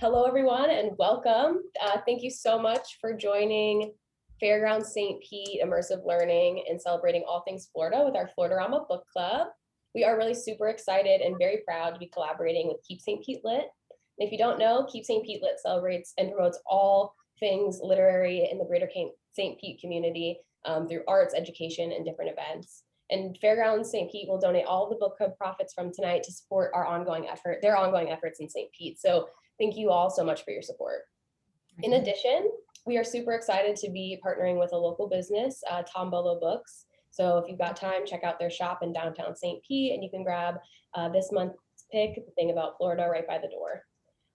Hello, everyone, and welcome. Thank you so much for joining Fairgrounds St. Pete Immersive Learning and celebrating all things Florida with our FloridaRAMA book club. We are really super excited and very proud to be collaborating with Keep St. Pete Lit. And if you don't know, Keep St. Pete Lit celebrates and promotes all things literary in the greater St. Pete community through arts, education, and different events. And Fairgrounds St. Pete will donate all the book club profits from tonight to support their ongoing efforts in St. Pete. So thank you all so much for your support. In addition, we are super excited to be partnering with a local business, Tom Bolo Books. So if you've got time, check out their shop in downtown St. Pete, and you can grab this month's pick, The Thing About Florida, right by the door.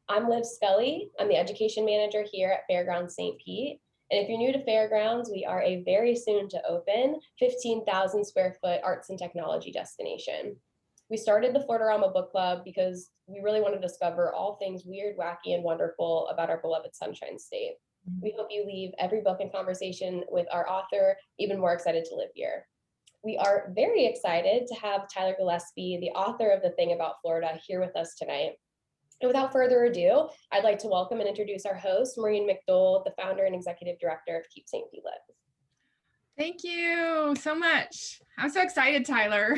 I'm Scully. I'm the education manager here at Fairgrounds St. Pete. And if you're new to Fairgrounds, we are a very soon to open 15,000 square foot arts and technology destination. We started the FloridaRAMA book club because we really want to discover all things weird, wacky, and wonderful about our beloved Sunshine State. We hope you leave every book and conversation with our author even more excited to live here. We are very excited to have Tyler Gillespie, the author of The Thing About Florida, here with us tonight. And without further ado, I'd like to welcome and introduce our host, Maureen McDole, the founder and executive director of Keep St. Pete Lit. Thank you so much. I'm so excited, Tyler.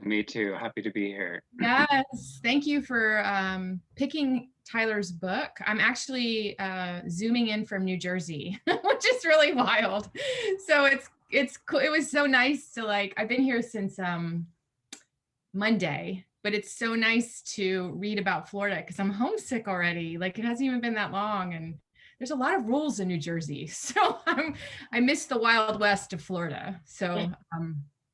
Me too. Happy to be here. Yes. Thank you for picking Tyler's book. I'm actually zooming in from New Jersey, which is really wild. So it's cool. It was so nice to I've been here since Monday, but it's so nice to read about Florida because I'm homesick already. It hasn't even been that long, and there's a lot of rules in New Jersey. So I miss the Wild West of Florida. So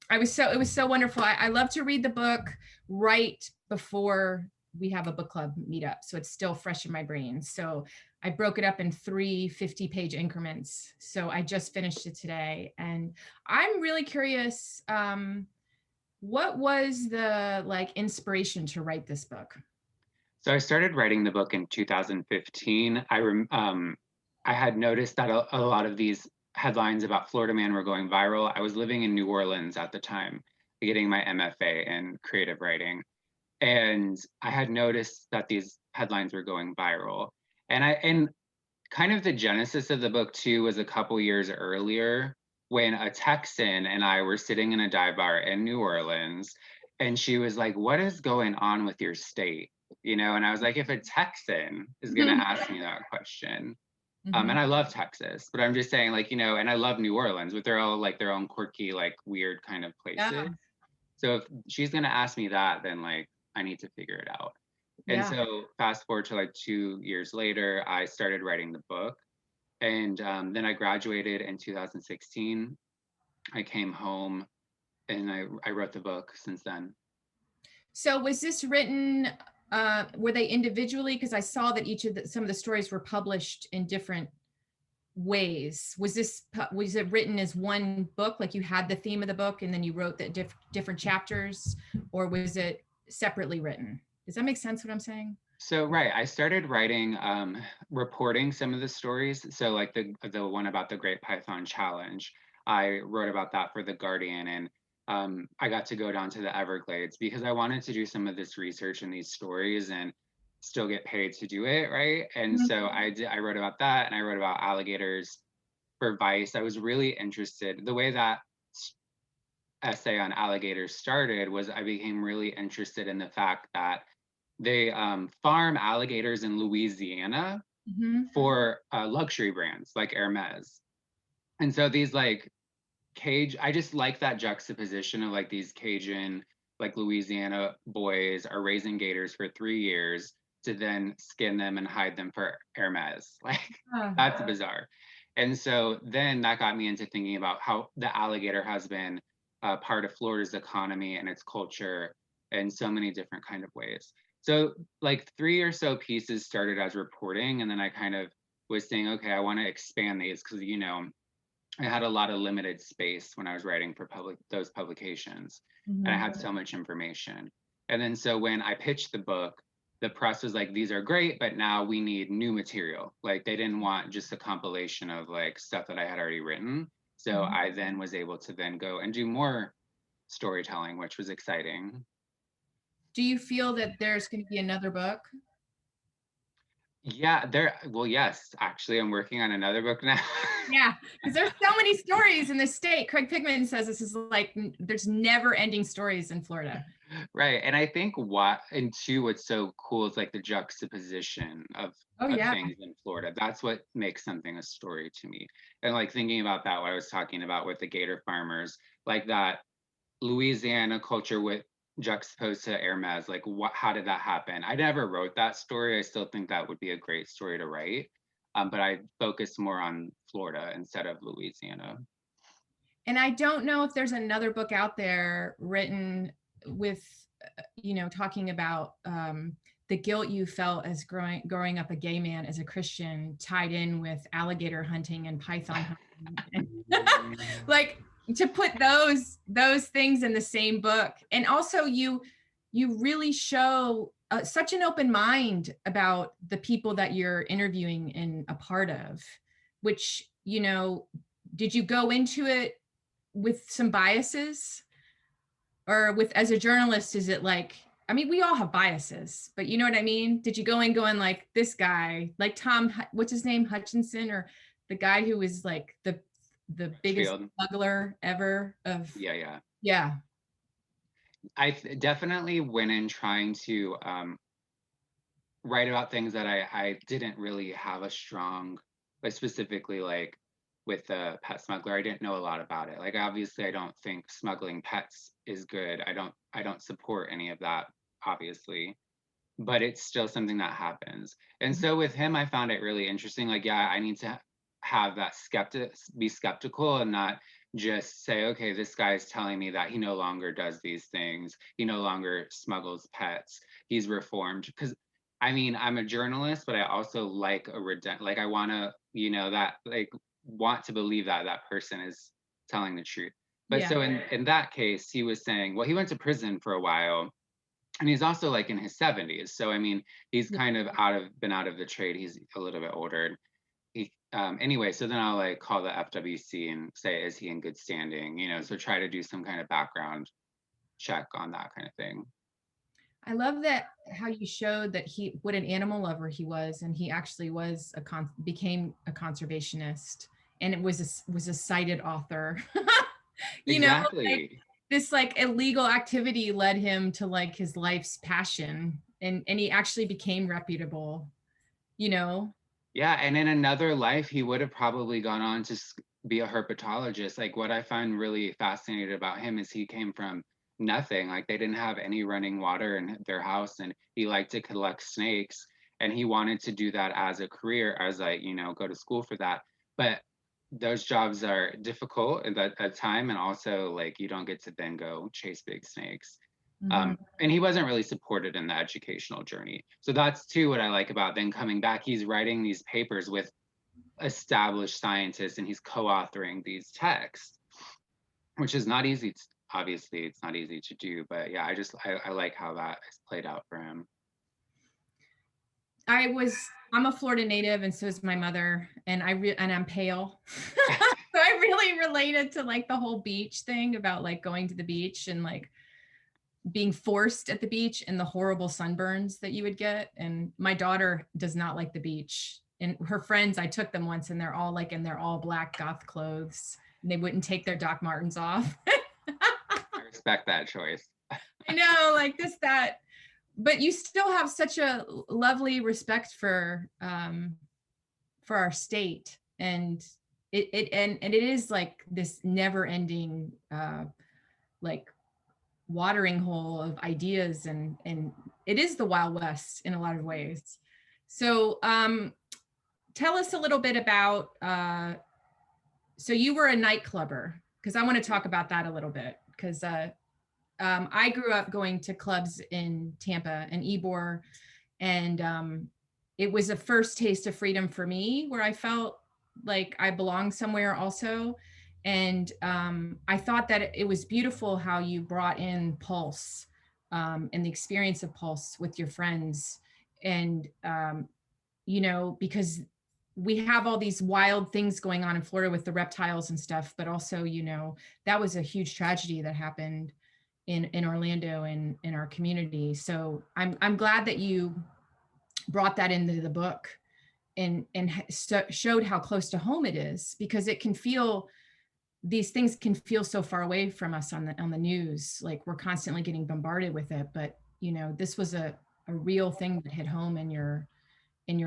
it was so wonderful. I love to read the book right before we have a book club meetup. So it's still fresh in my brain. So I broke it up in 3 50-page increments. So I just finished it today. And I'm really curious, what was the inspiration to write this book? So I started writing the book in 2015. I had noticed that a lot of these headlines about Florida Man were going viral. I was living in New Orleans at the time, getting my MFA in creative writing. And I had noticed that these headlines were going viral. And kind of the genesis of the book too was a couple years earlier when a Texan and I were sitting in a dive bar in New Orleans, and she was like, "What is going on with your state?" And I was like, if a Texan is going to ask me that question, and I love Texas, but I'm just saying, and I love New Orleans, but they're all their own quirky, weird kind of places. Yeah. So if she's going to ask me that, then I need to figure it out. Yeah. And so fast forward to 2 years later, I started writing the book. And then I graduated in 2016. I came home and I wrote the book since then. So was this written, were they individually? Because I saw that some of the stories were published in different ways. Was it written as one book, you had the theme of the book and then you wrote the different chapters, or was it separately written? Does that make sense what I'm saying? So, right, I started writing, reporting some of the stories. So the one about the Great Python Challenge, I wrote about that for The Guardian, and I got to go down to the Everglades because I wanted to do some of this research in these stories and still get paid to do it, right? And so I wrote about that, and I wrote about alligators for Vice. I was really interested. The way that essay on alligators started was I became really interested in the fact that they farm alligators in Louisiana for luxury brands like Hermes. And so these I just like that juxtaposition of these Cajun, Louisiana boys are raising gators for 3 years to then skin them and hide them for Hermes. That's bizarre. And so then that got me into thinking about how the alligator has been part of Florida's economy and its culture in so many different kind of ways. So 3 or so pieces started as reporting, and then I kind of was saying, okay, I want to expand these because, I had a lot of limited space when I was writing for those publications, and I had so much information. And then so when I pitched the book, the press was like, these are great, but now we need new material. They didn't want just a compilation of stuff that I had already written. So I then was able to then go and do more storytelling, which was exciting. Do you feel that there's going to be another book? Yeah, well, yes, actually, I'm working on another book now. Yeah, because there's so many stories in the state. Craig Pigman says this is like, there's never ending stories in Florida. Right. And I think what's so cool is like the juxtaposition Oh of yeah. things in Florida. That's what makes something a story to me. And like thinking about that, what I was talking about with the gator farmers, like that Louisiana culture with juxtaposed to Hermes, like how did that happen? I never wrote that story. I still think that would be a great story to write. But I focused more on Florida instead of Louisiana. And I don't know if there's another book out there written with, talking about the guilt you felt as growing up a gay man as a Christian, tied in with alligator hunting and python hunting. Like to put those things in the same book. And also you really show such an open mind about the people that you're interviewing and a part of, which, did you go into it with some biases, or with, as a journalist, is it like, I mean, we all have biases, but you know what I mean? Did you go in going like this guy, like Tom, what's his name, Hutchinson, or the guy who was like the biggest Field. smuggler ever of, Yeah. yeah. I definitely went in trying to write about things that I didn't really have a strong, like specifically like with the pet smuggler, I didn't know a lot about it. Like obviously I don't think smuggling pets is good. I don't support any of that, obviously, but it's still something that happens. And so with him, I found it really interesting. Like, yeah, I need to have that be skeptical and not just say, okay, this guy's telling me that he no longer does these things. He no longer smuggles pets. He's reformed. Because I mean, I'm a journalist, but I also like like I want to, that like want to believe that that person is telling the truth. But Yeah. so in that case, he was saying, well, he went to prison for a while, and he's also like in his 70s. So I mean, he's kind of been out of the trade. He's a little bit older. Anyway, so then I'll like call the FWC and say, is he in good standing? So try to do some kind of background check on that kind of thing. I love that how you showed that what an animal lover he was, and he actually was became a conservationist, and it was a cited author. Exactly. Like this like illegal activity led him to like his life's passion, and he actually became reputable. Yeah, and in another life, he would have probably gone on to be a herpetologist. Like what I find really fascinating about him is he came from nothing. Like they didn't have any running water in their house, and he liked to collect snakes, and he wanted to do that as a career, as like, go to school for that. But those jobs are difficult at that time, and also like you don't get to then go chase big snakes. And he wasn't really supported in the educational journey. So that's too what I like about then coming back. He's writing these papers with established scientists, and he's co-authoring these texts, which is not easy. Obviously, it's not easy to do, but yeah, I like how that has played out for him. I'm a Florida native, and so is my mother, and I'm pale. So I really related to like the whole beach thing about like going to the beach and like being forced at the beach and the horrible sunburns that you would get. And my daughter does not like the beach, and her friends, I took them once, and they're all like in their all black goth clothes, and they wouldn't take their Doc Martens off. I respect that choice. I know, like that, but you still have such a lovely respect for our state, and it is like this never ending like watering hole of ideas, and it is the Wild West in a lot of ways. So tell us a little bit about so you were a nightclubber, because I want to talk about that a little bit, because I grew up going to clubs in Tampa and Ybor, and it was a first taste of freedom for me, where I felt like I belonged somewhere also. And I thought that it was beautiful how you brought in Pulse and the experience of Pulse with your friends. And, because we have all these wild things going on in Florida with the reptiles and stuff, but also, that was a huge tragedy that happened in Orlando and in our community. So I'm glad that you brought that into the book and showed how close to home it is, because it can feel, these things can feel so far away from us on the news, like we're constantly getting bombarded with it. But you know, this was a real thing that hit home in your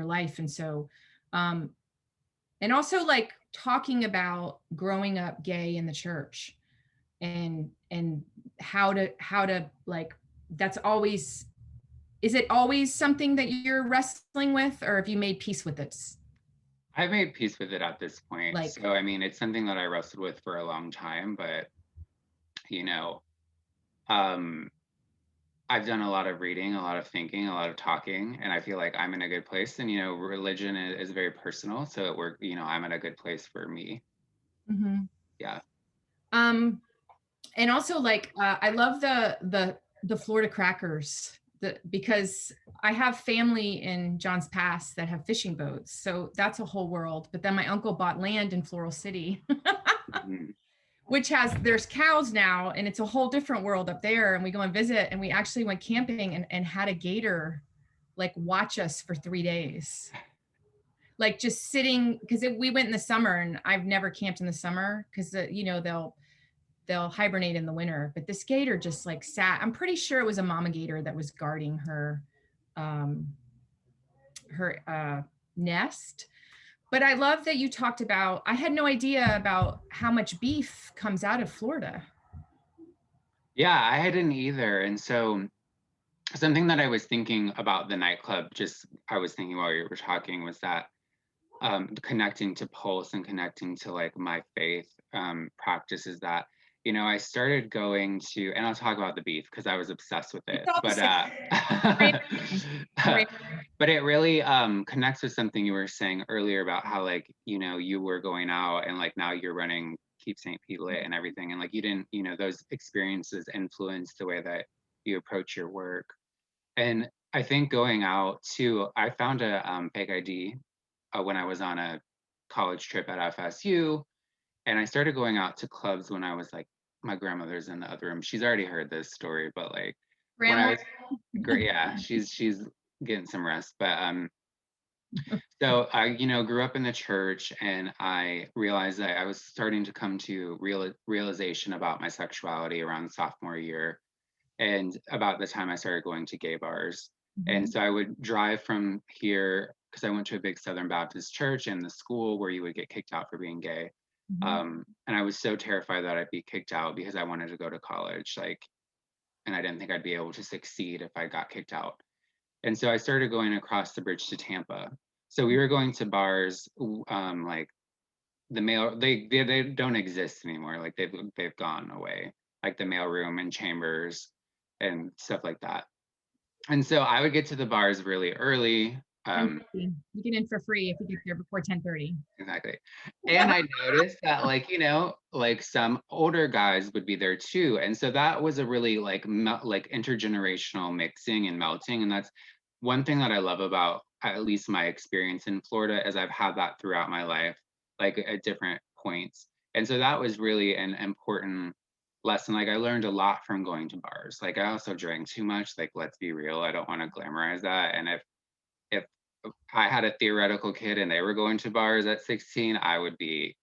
life. And so and also like talking about growing up gay in the church, and how to like, that's always, is it always something that you're wrestling with, or have you made peace with it? I've made peace with it at this point. Like, So, I mean, it's something that I wrestled with for a long time, but, you know, um, I've done a lot of reading, a lot of thinking, a lot of talking, and I feel like I'm in a good place. And, you know, religion is very personal. So you know, I'm in a good place for me. mhm. Yeah. And also like, I love the Florida crackers, because I have family in Johns Pass that have fishing boats. So that's a whole world. But then my uncle bought land in Floral City, Mhm. which there's cows now, and it's a whole different world up there. And we go and visit, and we actually went camping and had a gator like watch us for 3 days. Like just sitting, because we went in the summer, and I've never camped in the summer because you know, they'll hibernate in the winter. But this gator just like sat, I'm pretty sure it was a mama gator that was guarding um her nest. But I love that you talked about, I had no idea about how much beef comes out of Florida. Yeah, I didn't either. And so something that I was thinking about the nightclub, just I was thinking while you were talking, was that connecting to Pulse and connecting to like my faith practices, that, you know, I started going to, and I'll talk about the beef because I was obsessed with it, It's all the but same. but it really connects with something you were saying earlier about how, like, you know, you were going out and like now you're running Keep St. Pete Lit and everything, and like you didn't, you know, those experiences influence the way that you approach your work. And I think going out too, I found a fake ID when I was on a college trip at FSU, and I started going out to clubs when I was like, my grandmother's in the other room. She's already heard this story, but like when I Grandma. was great, yeah, she's getting some rest. But so I, you know, grew up in the church, and I realized that I was starting to come to realization about my sexuality around sophomore year, and about the time I started going to gay bars. And so I would drive from here because I went to a big Southern Baptist church and the school where you would get kicked out for being gay. And I was so terrified that I'd be kicked out because I wanted to go to college, like, and I didn't think I'd be able to succeed if I got kicked out. And so I started going across the bridge to Tampa. So we were going to bars, like the mail, they don't exist anymore. Like they've gone away, like the mail room and Chambers and stuff like that. And so I would get to the bars really early. You get in for free if you get there before 10:30. Exactly. And I noticed that, like, you know, like some older guys would be there too. And so that was a really like like intergenerational mixing and melting. And that's one thing that I love about at least my experience in Florida, is I've had that throughout my life, like at different points. And so that was really an important lesson. Like I learned a lot from going to bars. Like I also drank too much. Like, let's be real. I don't want to glamorize that. And if I had a theoretical kid and they were going to bars at 16, I would be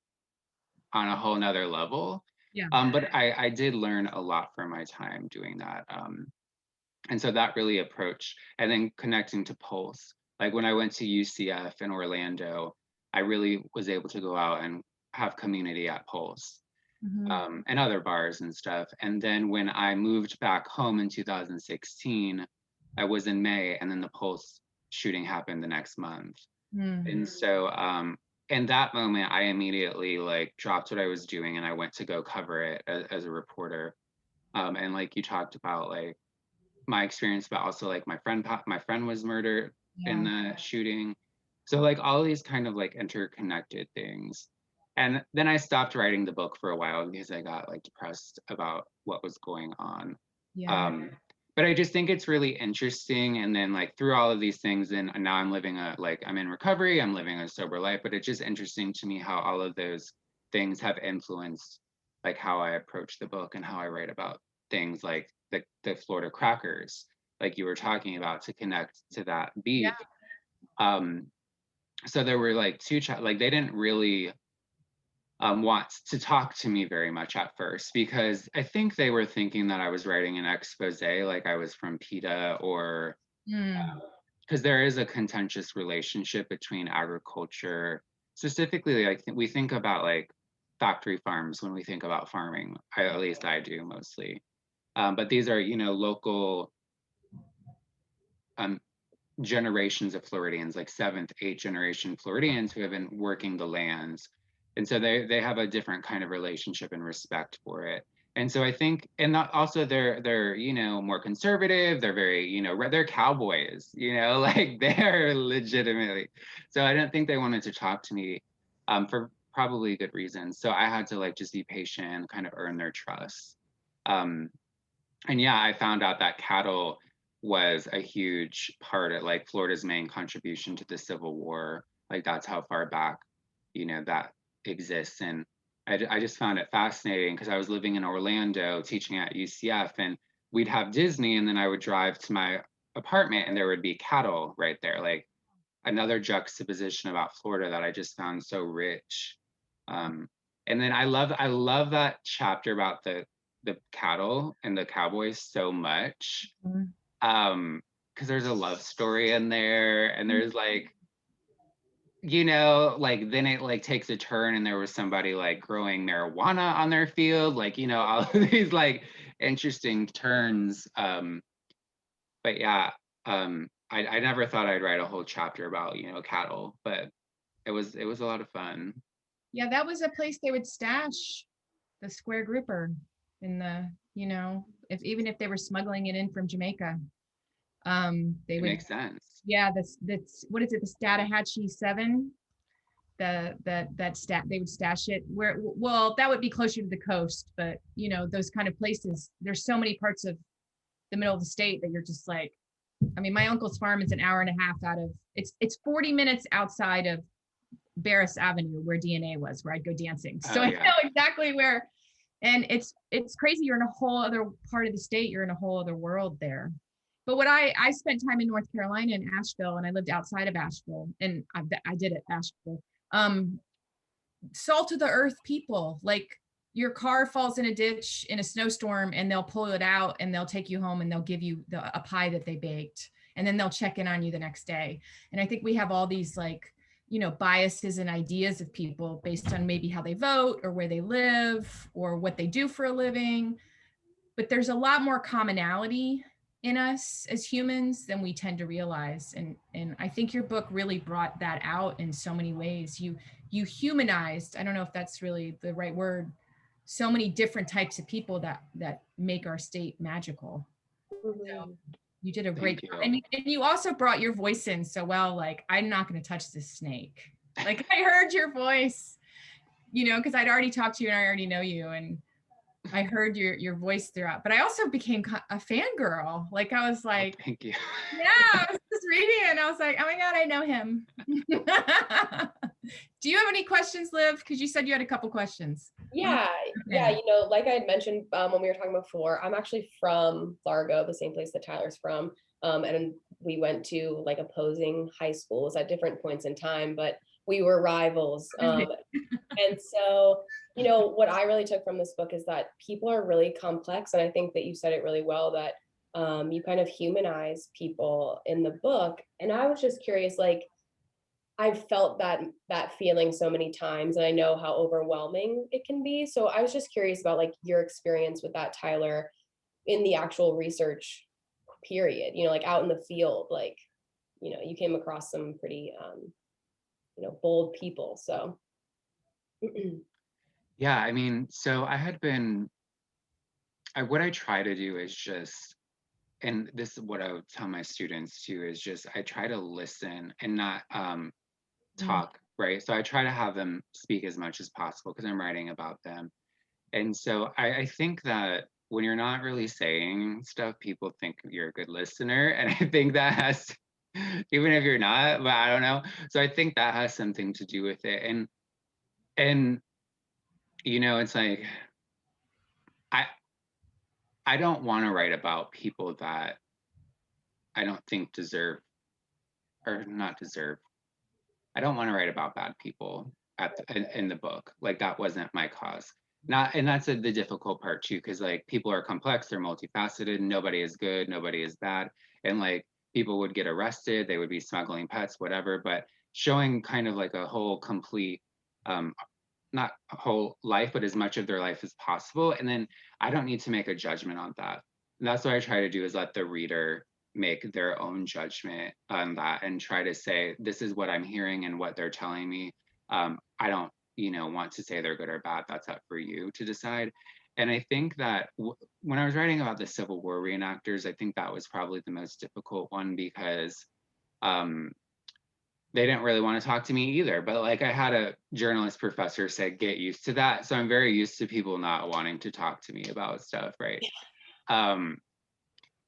on a whole nother level. Yeah. But I did learn a lot from my time doing that. And so that really approach, and then connecting to Pulse. Like when I went to UCF in Orlando, I really was able to go out and have community at Pulse, and other bars and stuff. And then when I moved back home in 2016, I was in May, and then the Pulse shooting happened the next month. And so in that moment, I immediately like dropped what I was doing and I went to go cover it as a reporter. And like you talked about, like my experience, but also like my friend was murdered in the shooting. So like all these kind of like interconnected things. And then I stopped writing the book for a while because I got like depressed about what was going on. But I just think it's really interesting. And then like through all of these things, and now I'm living I'm in recovery, I'm living a sober life, but it's just interesting to me how all of those things have influenced like how I approach the book and how I write about things like the Florida crackers, like you were talking about, to connect to that beef. So there were like like they didn't really want to talk to me very much at first, because I think they were thinking that I was writing an expose, like I was from PETA, or Mm. because there is a contentious relationship between agriculture, specifically, like we think about like factory farms when we think about farming. At least I do mostly. But these are, local um, generations of Floridians, like seventh, eighth generation Floridians who have been working the lands. And so they have a different kind of relationship and respect for it. And so I think, and also they're more conservative. They're very, they're cowboys, like they're legitimately. So I don't think they wanted to talk to me for probably good reasons. So I had to like just be patient, kind of earn their trust. Um, and yeah, I found out that cattle was a huge part of like Florida's main contribution to the Civil War. Like that's how far back, that exists. And I just found it fascinating because I was living in Orlando teaching at UCF, and we'd have Disney, and then I would drive to my apartment and there would be cattle right there. Like another juxtaposition about Florida that I just found so rich. Um, and then I love that chapter about the cattle and the cowboys so much. Because there's a love story in there, and there's like, like then it like takes a turn, and there was somebody like growing marijuana on their field, like, all of these like interesting turns. But yeah, I never thought I'd write a whole chapter about, cattle, but it was a lot of fun. Yeah, that was a place they would stash the square grouper in the, if even if they were smuggling it in from Jamaica, they It would, makes sense. yeah, that's what is it, the Statahatchee 7, that stat they would stash it where, well, that would be closer to the coast, but those kind of places, there's so many parts of the middle of the state that you're just like, I mean, my uncle's farm is an hour and a half out of, it's 40 minutes outside of Barris Avenue where DNA was, where I'd go dancing. So Oh I yeah. know exactly where, and it's crazy. You're in a whole other part of the state. You're in a whole other world there. But what I spent time in North Carolina in Asheville, and I lived outside of Asheville, and I did it Asheville. Salt of the earth people, like your car falls in a ditch in a snowstorm, and they'll pull it out and they'll take you home and they'll give you a pie that they baked, and then they'll check in on you the next day. And I think we have all these like, biases and ideas of people based on maybe how they vote or where they live or what they do for a living. But there's a lot more commonality in us as humans than we tend to realize. And I think your book really brought that out in so many ways. You humanized, I don't know if that's really the right word, so many different types of people that make our state magical. So Mhm. you did a great Thank you. job. And you also brought your voice in so well, like, I'm not going to touch this snake. Like I heard your voice, because I'd already talked to you and I already know you. And I heard your voice throughout, but I also became a fangirl. Like I was like, Thank you. yeah, I was just reading it and I was like, oh my God, I know him. Do you have any questions, Liv? Because you said you had a couple questions. Yeah, yeah, like I had mentioned when we were talking before, I'm actually from Largo, the same place that Tyler's from. And we went to like opposing high schools at different points in time, but we were rivals. And so, what I really took from this book is that people are really complex. And I think that you said it really well, that you kind of humanize people in the book. And I was just curious, like, I've felt that feeling so many times, and I know how overwhelming it can be. So I was just curious about like your experience with that, Tyler, in the actual research period, like out in the field, like, you came across some pretty bold people. So Yeah, I mean, so what I try to do is just, and this is what I would tell my students too, is just I try to listen and not talk, right? So I try to have them speak as much as possible because I'm writing about them. And so I think that when you're not really saying stuff, people think you're a good listener. And I think that has, even if you're not, but I don't know. So I think that has something to do with it. And it's like I I don't want to write about people that I don't think deserve or not deserve. I don't want to write about bad people in the book. Like that wasn't my cause. Not, and that's the difficult part too, because like people are complex, they're multifaceted. Nobody is good, nobody is bad, and like people would get arrested, they would be smuggling pets, whatever. But showing kind of like a whole complete, not a whole life, but as much of their life as possible. And then I don't need to make a judgment on that. And that's what I try to do, is let the reader make their own judgment on that and try to say, this is what I'm hearing and what they're telling me. I don't, want to say they're good or bad. That's up for you to decide. And I think that when I was writing about the Civil War reenactors, I think that was probably the most difficult one, because they didn't really want to talk to me either. But like I had a journalist professor say, get used to that. So I'm very used to people not wanting to talk to me about stuff, right?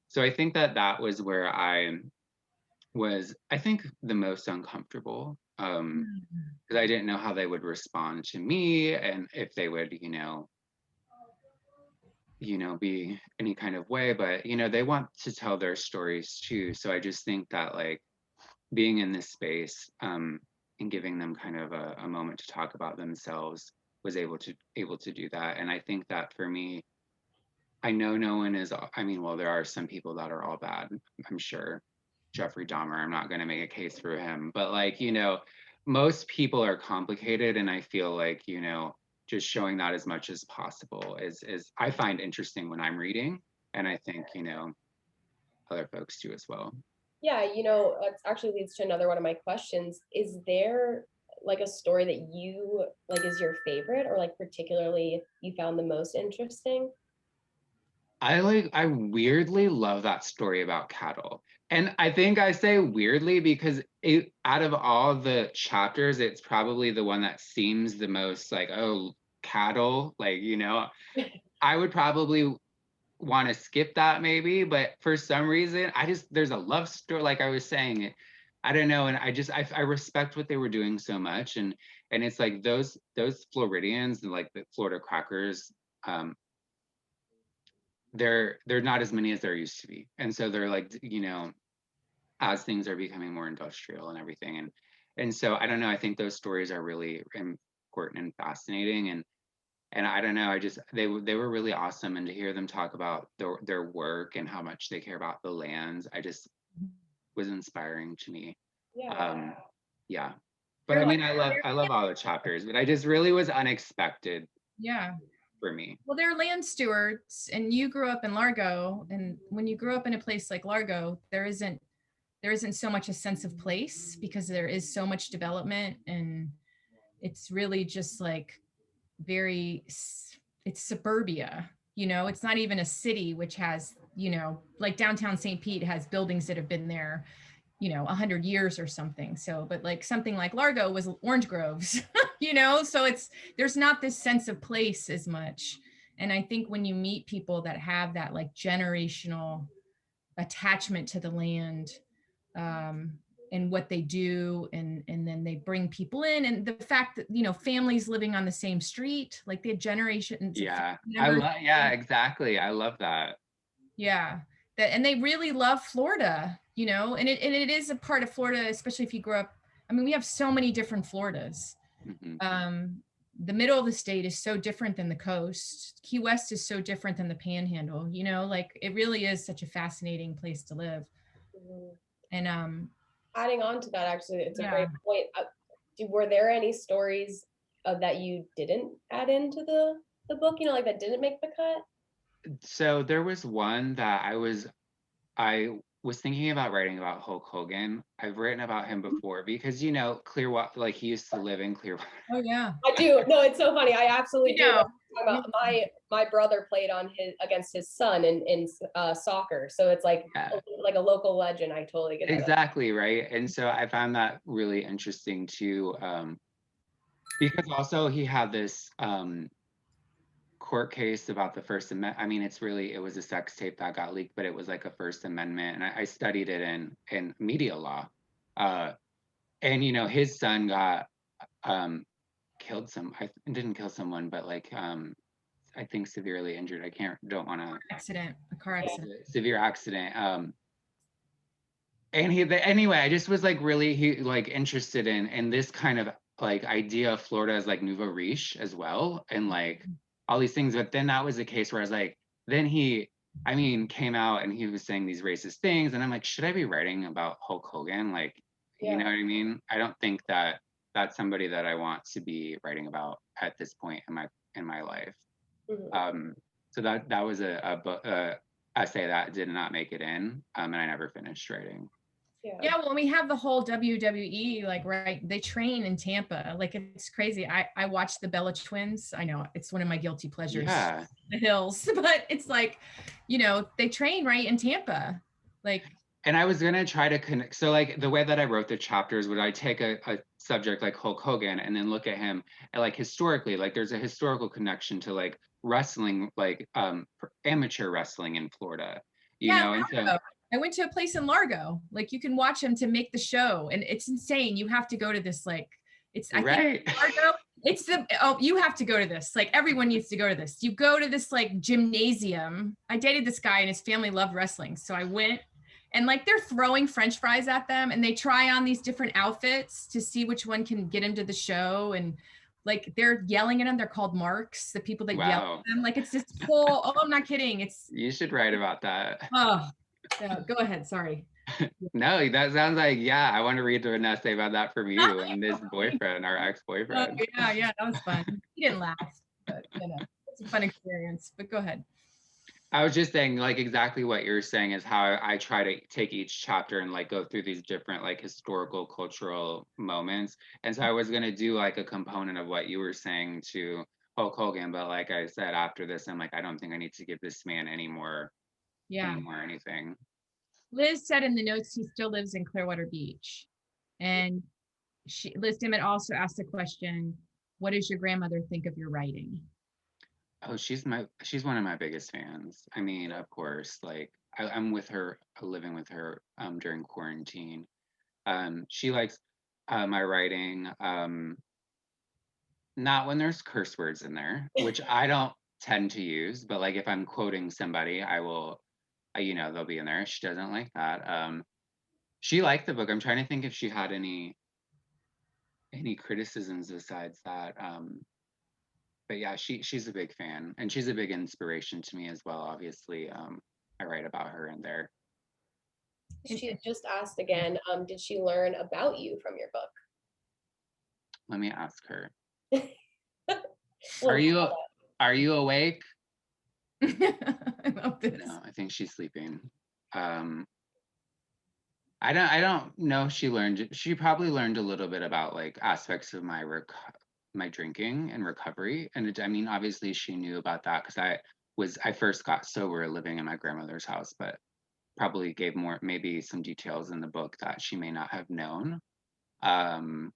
So I think that was where I was, I think, the most uncomfortable, because I didn't know how they would respond to me, and if they would, be any kind of way. But they want to tell their stories too. So I just think that like being in this space, and giving them kind of a moment to talk about themselves, was able to do that. And I think that for me, I know no one is, I mean, well, there are some people that are all bad, I'm sure. Jeffrey Dahmer, I'm not going to make a case for him, but like, most people are complicated. And I feel like, just showing that as much as possible is I find interesting when I'm reading. And I think, other folks do as well. Yeah, it actually leads to another one of my questions. Is there like a story that you like is your favorite, or like particularly you found the most interesting? I weirdly love that story about cattle. And I think I say weirdly because out of all the chapters, it's probably the one that seems the most like, oh, cattle, like, I would probably want to skip that maybe, but for some reason, there's a love story, like I was saying, I don't know. And I respect what they were doing so much. And it's like those Floridians and like the Florida crackers, they're not as many as there used to be. And so they're like, as things are becoming more industrial and everything. And so I don't know, I think those stories are really important and fascinating. And I don't know, they were really awesome. And to hear them talk about their work and how much they care about the lands, I just was inspiring to me. Yeah. Yeah. But I mean, I love all the chapters, but I just really was unexpected. Yeah. For me. Well, they're land stewards, and you grew up in Largo, and when you grew up in a place like Largo, there isn't so much a sense of place, because there is so much development, and it's really just like it's suburbia. It's not even a city, which has, like downtown St. Pete has buildings that have been there 100 years or something. So, but like something like Largo was orange groves, so there's not this sense of place as much. And I think when you meet people that have that like generational attachment to the land, and what they do, and then they bring people in, and the fact that families living on the same street, like they had generations. Yeah, yeah, exactly. I love that. Yeah, and they really love Florida, and it is a part of Florida, especially if you grow up. I mean, we have so many different Floridas. Mm-hmm. The middle of the state is so different than the coast. Key West is so different than the Panhandle. Like it really is such a fascinating place to live. Mhm. And Adding on to that, actually, it's a yeah. great point. Were there any stories that you didn't add into the book? Like that didn't make the cut? So there was one that I was thinking about writing about Hulk Hogan. I've written about him before because Clearwater, like he used to live in Clearwater. Oh yeah. I do. No, it's so funny. I absolutely do. know. About my brother played against his son in soccer, so it's like like a local legend. I totally get that. Exactly, right. And so I found that really interesting too, because also he had this court case about the First Amendment. I mean, it was a sex tape that got leaked, but it was like a First Amendment, and I studied it in media law. And his son got killed didn't kill someone, but like I think severely injured. A car accident. Severe accident. and anyway, I just was like really like interested in this kind of like idea of Florida as like nouveau riche as well, and like all these things. But then that was the case where I was like, then he, I mean, came out and he was saying these racist things, and I'm like, should I be writing about Hulk Hogan? Like, you know Yeah. what I mean? I don't think that that's somebody that I want to be writing about at this point in my life. Mhm. So that was a essay that did not make it in, and I never finished writing. Yeah. Yeah, well, we have the whole WWE, like, right, they train in Tampa. Like, it's crazy. I watched the Bella Twins. I know it's one of my guilty pleasures, Yeah. the Hills, but it's like, you know, they train right in Tampa. Like, And I was gonna try to connect. So like the way that I wrote the chapters, would I take a subject like Hulk Hogan and then look at him and like historically, like there's a historical connection to like wrestling, like amateur wrestling in Florida, you yeah, know, and so Largo. I went to a place in Largo. Like, you can watch them to make the show, and it's insane. You have to go to this, like, it's, I think right. Largo, it's the, oh, you have to go to this. Like, everyone needs to go to this. You go to this like gymnasium. I dated this guy and his family loved wrestling. So I went, and like they're throwing French fries at them, and they try on these different outfits to see which one can get into the show. And like they're yelling at them. They're called marks, the people that yell Wow. at them. Like, it's this whole, oh, I'm not kidding. It's, You should write about that. oh, yeah, go ahead. Sorry. No, that sounds like, yeah, I want to read an essay about that from you and this boyfriend, our Oh, ex-boyfriend. yeah, that was fun. He didn't laugh, but you know, it's a fun experience. But go ahead. I was just saying, like, exactly what you're saying is how I try to take each chapter and like go through these different like historical, cultural moments. And so I was gonna do like a component of what you were saying to Hulk Hogan, but like I said, after this, I'm like, I don't think I need to give this man Yeah. anything. Liz said in the notes he still lives in Clearwater Beach. And Liz Dimmitt also asked the question, what does your grandmother think of your writing? Oh, she's one of my biggest fans. I mean, of course, like I'm with her, living with her during quarantine. She likes my writing. Not when there's curse words in there, which I don't tend to use, but like if I'm quoting somebody, I will, you know, they'll be in there. She doesn't like that. She liked the book. I'm trying to think if she had any criticisms besides that. But yeah, she's a big fan, and she's a big inspiration to me as well. Obviously, I write about her in there. She had just asked again, did she learn about you from your Let me ask her. book? Are Well, you awake? I love this. No, I think she's sleeping. I don't know if she learned. She probably learned a little bit about like aspects of my drinking and recovery. And I mean, obviously she knew about that because I first got sober living in my grandmother's house, but probably gave more, maybe some details in the book that she may not have known. Um,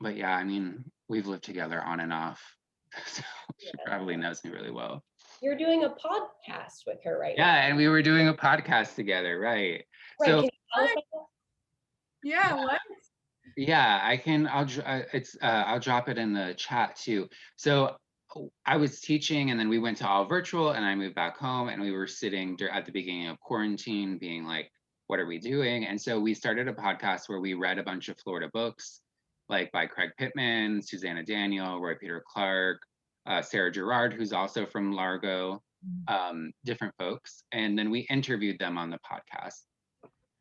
but yeah, I mean, we've lived together on and off, so she probably knows me really well. you're doing a podcast with her right now. Yeah, and we were doing a podcast together, right? Right. So Can you tell us about that? Yeah, what? yeah, I can. I'll drop it in the chat too. So I was teaching, and then we went to all virtual, and I moved back home, and we were sitting at the beginning of quarantine, being like, "What are we doing?" And so we started a podcast where we read a bunch of Florida books, like by Craig Pittman, Susanna Daniel, Roy Peter Clark, Sarah Gerard, who's also from Largo, different folks, and then we interviewed them on the podcast.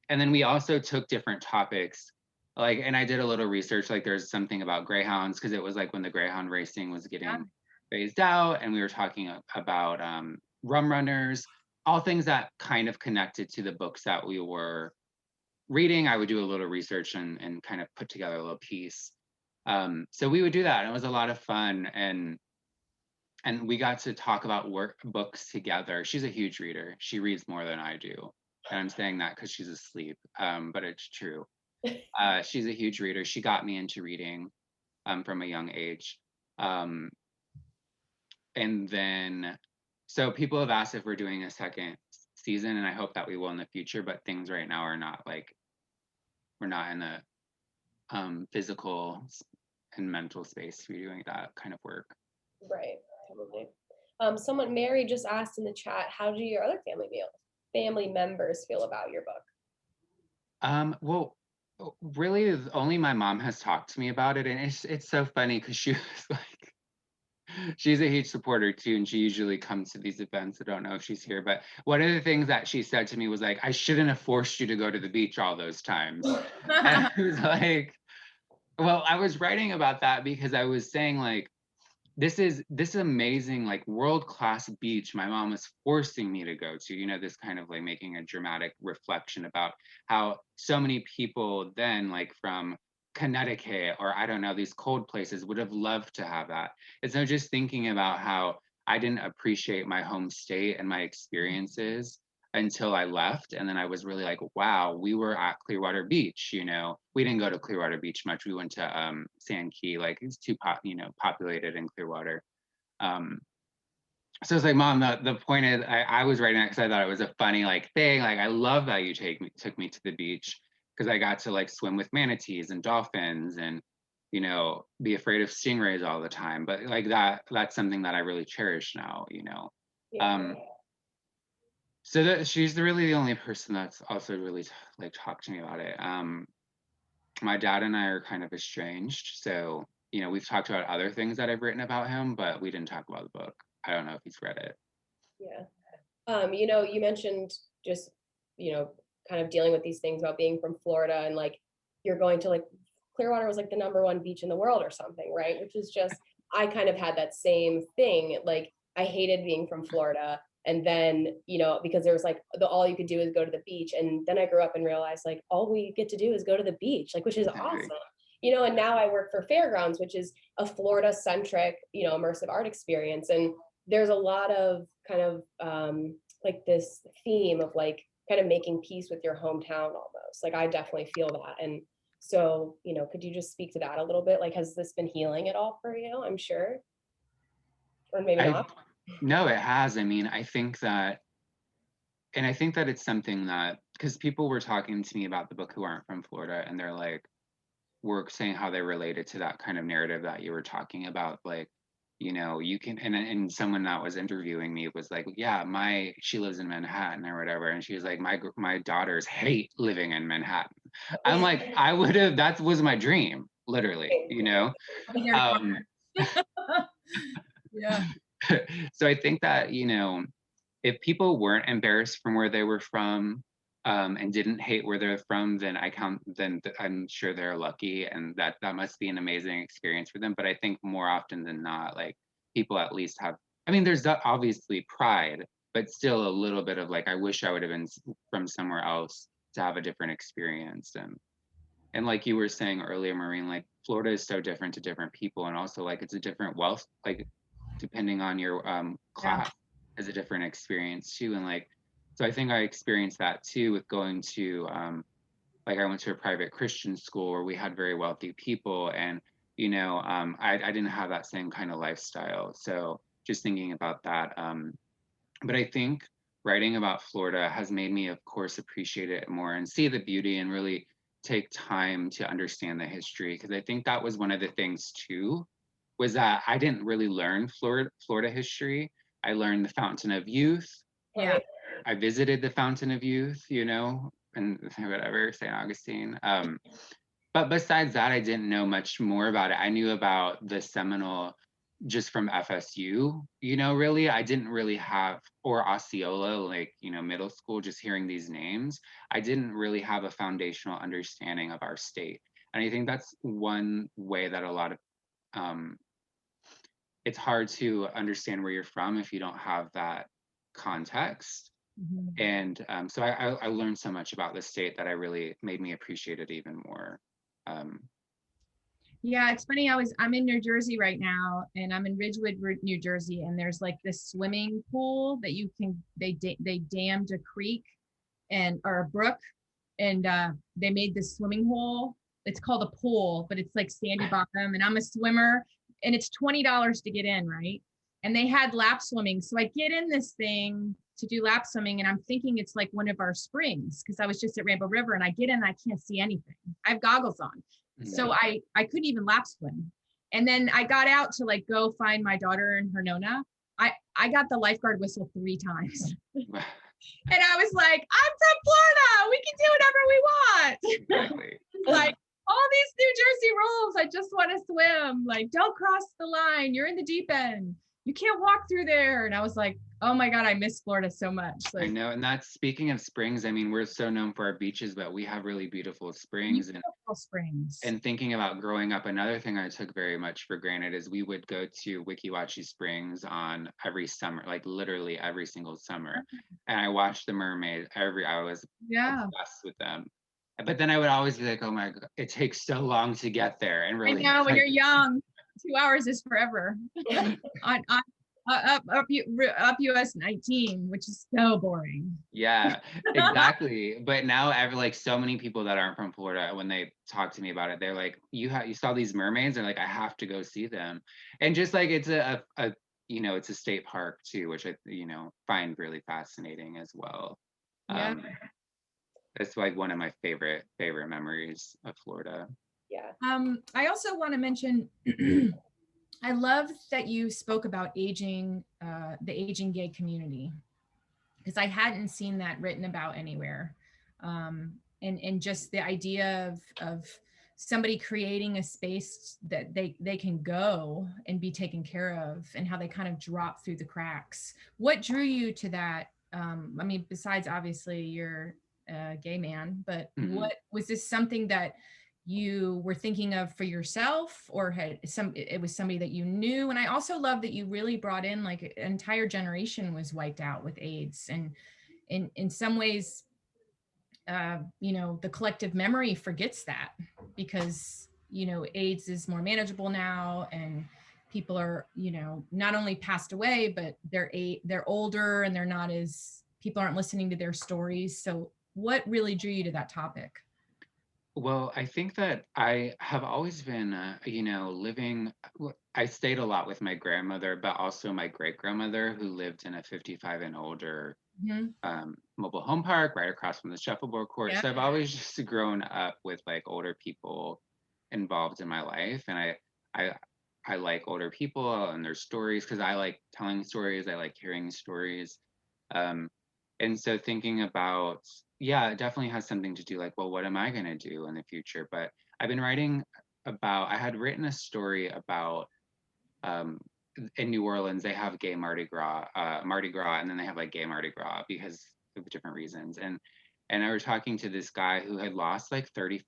And then we also took different topics, like, and I did a little research, like there's something about greyhounds, because it was like when the greyhound racing was getting phased out, and we were talking about rum runners, all things that kind of connected to the books that we were reading. I would do a little research and kind of put together a little piece. So we would do that, and it was a lot of fun, and we got to talk about books together. She's a huge reader. She reads more than I do. And I'm saying that because she's asleep, but it's true. She's a huge reader. She got me into reading from a young age. And then, so people have asked if we're doing a second season, and I hope that we will in the future, but things right now are not like, we're not in a physical and mental space to be doing that kind of work. Right. Totally. Mary just asked in the chat, how do your other family meal? family members feel about your book? Well, really, only my mom has talked to me about it, and it's so funny because she was like, she's a huge supporter too, and she usually comes to these events. I don't know if she's here, but one of the things that she said to me was like, I shouldn't have forced you to go to the beach all those times. And I was like, well, I was writing about that because I was saying like, this amazing like world-class beach my mom was forcing me to go to, this kind of like making a dramatic reflection about how so many people then like from Connecticut or I don't know, these cold places would have loved to have that. And so just thinking about how I didn't appreciate my home state and my experiences until I left. And then I was really like, wow, we were at Clearwater Beach, we didn't go to Clearwater Beach much. We went to Sand Key, like it's too populated in Clearwater. So it's like, Mom, the point is I was writing that because I thought it was a funny like thing. Like I love that you took me to the beach because I got to like swim with manatees and dolphins and be afraid of stingrays all the time. But like that's something that I really cherish now, Yeah. So she's really the only person that's also really like talked to me about it. My dad and I are kind of estranged, so we've talked about other things that I've written about him, but we didn't talk about the book. I don't know if he's read it. Yeah. You mentioned just, kind of dealing with these things about being from Florida and like you're going to like Clearwater was like the #1 beach in the world or something, right? Which is just, I kind of had that same thing. Like I hated being from Florida. And then, because there was like all you could do is go to the beach. And then I grew up and realized like all we get to do is go to the beach, like, which is awesome. And now I work for Fairgrounds, which is a Florida centric, immersive art experience. And there's a lot of kind of like this theme of like kind of making peace with your hometown almost. Like I definitely feel that. And so, could you just speak to that a little bit? Like, has this been healing at all for you? I'm sure. Or maybe not. No, it has. I mean, I think that it's something that, because people were talking to me about the book who aren't from Florida, and they're like, were saying how they related to that kind of narrative that you were talking about. Like, you can, and someone that was interviewing me was like, yeah, she lives in Manhattan or whatever. And she was like, my daughters hate living in Manhattan. I'm like, that was my dream, literally, Yeah. So I think that, if people weren't embarrassed from where they were from, and didn't hate where they're from, then I'm sure they're lucky, and that must be an amazing experience for them. But I think more often than not, like people at least have, I mean, there's obviously pride, but still a little bit of like, I wish I would have been from somewhere else to have a different experience. And like you were saying earlier, Maureen, like Florida is so different to different people, and also like it's a different wealth, like depending on your class, is a different experience too. And like, so I think I experienced that too with going to like I went to a private Christian school where we had very wealthy people, and I didn't have that same kind of lifestyle. So just thinking about that, but I think writing about Florida has made me, of course, appreciate it more and see the beauty and really take time to understand the history, because I think that was one of the things too, was that I didn't really learn Florida history. I learned the Fountain of Youth. Yeah. I visited the Fountain of Youth, and whatever, St. Augustine. But besides that, I didn't know much more about it. I knew about the Seminole just from FSU, really. I didn't really have, or Osceola, like, middle school, just hearing these names. I didn't really have a foundational understanding of our state. And I think that's one way that a lot of, it's hard to understand where you're from if you don't have that context. Mm-hmm. And so I learned so much about the state that I really made me appreciate it even more. Yeah, it's funny. I'm in New Jersey right now, and I'm in Ridgewood, New Jersey, and there's like this swimming pool that they dammed a creek or a brook, and they made this swimming hole. It's called a pool, but it's like sandy bottom, and I'm a swimmer, and it's $20 to get in, right? And they had lap swimming, so I get in this thing to do lap swimming, and I'm thinking it's like one of our springs, because I was just at Rainbow River, and I get in and I can't see anything. I have goggles on. So I couldn't even lap swim. And then I got out to like go find my daughter and her Nona. I got the lifeguard whistle 3 times. And I was like, I'm from Florida. We can do whatever we want. Exactly. Like all these New Jersey rules. I just want to swim. Like, don't cross the line. You're in the deep end. You can't walk through there. And I was like, oh my God, I miss Florida so much. I Like, know, and that's speaking of springs. I mean, we're so known for our beaches, but we have really beautiful springs. beautiful springs. And thinking about growing up, another thing I took very much for granted is we would go to Weeki Wachee Springs on every summer, like literally every single summer. And I watched the mermaid I was obsessed with them. But then I would always be like, oh my God, it takes so long to get there. And really, I know, when you're young, 2 hours is forever. on up US 19, which is so boring. Yeah, exactly. But now like so many people that aren't from Florida, when they talk to me about it, they're like, you saw these mermaids? They're like, I have to go see them. And just like it's a it's a state park too, which I find really fascinating as well. Yeah. It's like one of my favorite memories of Florida. Yeah. I also want to mention I love that you spoke about aging, the aging gay community, because I hadn't seen that written about anywhere. And just the idea of somebody creating a space that they can go and be taken care of, and how they kind of drop through the cracks. What drew you to that? I mean, besides obviously you're a gay man, but what was this something that you were thinking of for yourself, or it was somebody that you knew? And I also love that you really brought in, like, an entire generation was wiped out with AIDS, and in some ways, the collective memory forgets that, because AIDS is more manageable now, and people are not only passed away, but they're older, and people aren't listening to their stories. So what really drew you to that topic? Well, I think that I have always been, I stayed a lot with my grandmother, but also my great grandmother, who lived in a 55 and older mobile home park right across from the shuffleboard court. Yeah. So I've always just grown up with like older people involved in my life, and I like older people and their stories, because I like telling stories. I like hearing stories. And so thinking about, yeah, it definitely has something to do, like, well, what am I going to do in the future? But I've been I had written a story about, in New Orleans, they have gay Mardi Gras, and then they have like gay Mardi Gras because of different reasons. And I was talking to this guy who had lost like 30